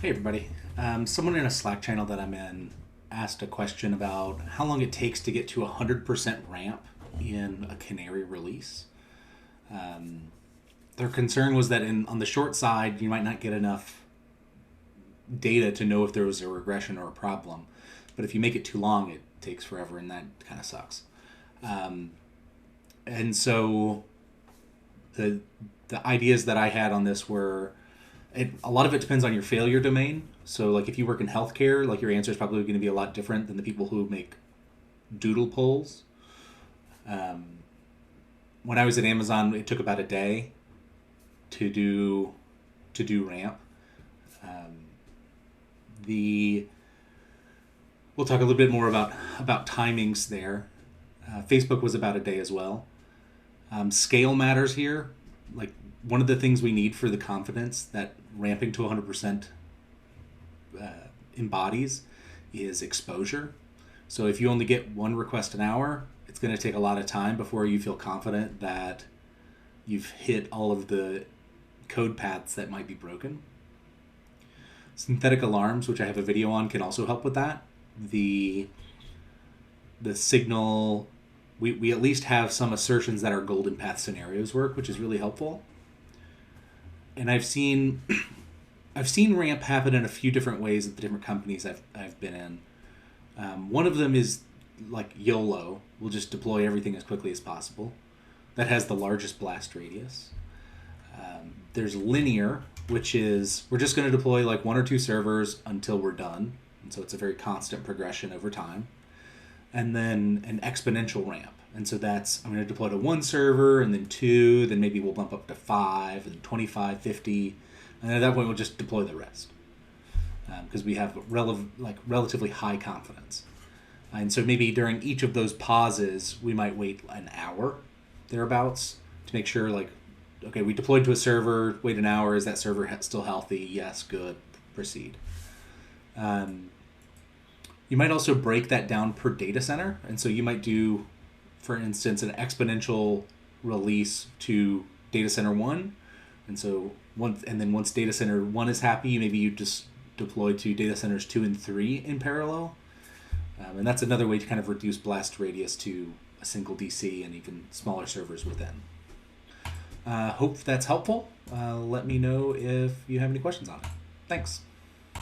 Hey everybody. Someone in a Slack channel that I'm in asked a question about how long it takes to get to 100% ramp in a Canary release. Their concern was that on the short side, you might not get enough data to know if there was a regression or a problem. But if you make it too long, it takes forever, and that kind of sucks. And so the ideas that I had on this were a lot of it depends on your failure domain. So, like, if you work in healthcare, like, your answer is probably going to be a lot different than the people who make doodle polls. When I was at Amazon, it took about a day to do ramp. The We'll talk a little bit more about timings there. Facebook was about a day as well. Scale matters here. Like, one of the things we need for the confidence that ramping to 100% embodies is exposure. So if you only get one request an hour, it's going to take a lot of time before you feel confident that you've hit all of the code paths that might be broken. Synthetic alarms, which I have a video on, can also help with that. The signal, we at least have some assertions that our golden path scenarios work, which is really helpful. And I've seen ramp happen in a few different ways at the different companies I've been in. One of them is like YOLO. We'll just deploy everything as quickly as possible. That has the largest blast radius. There's linear, which is we're just going to deploy like one or two servers until we're done. And so it's a very constant progression over time. And then an exponential ramp. And so that's, I'm going to deploy to one server and then two, then maybe we'll bump up to 5 and 25, 50. And at that point, we'll just deploy the rest. Because we have relatively high confidence. And so maybe during each of those pauses, we might wait an hour, thereabouts, to make sure, like, okay, we deployed to a server, wait an hour, is that server still healthy? Yes, good, proceed. You might also break that down per data center. And so you might do, for instance, an exponential release to data center 1. And so once data center 1 is happy, maybe you just deploy to data centers 2 and 3 in parallel. And that's another way to kind of reduce blast radius to a single DC and even smaller servers within. Hope that's helpful. Let me know if you have any questions on it. Thanks.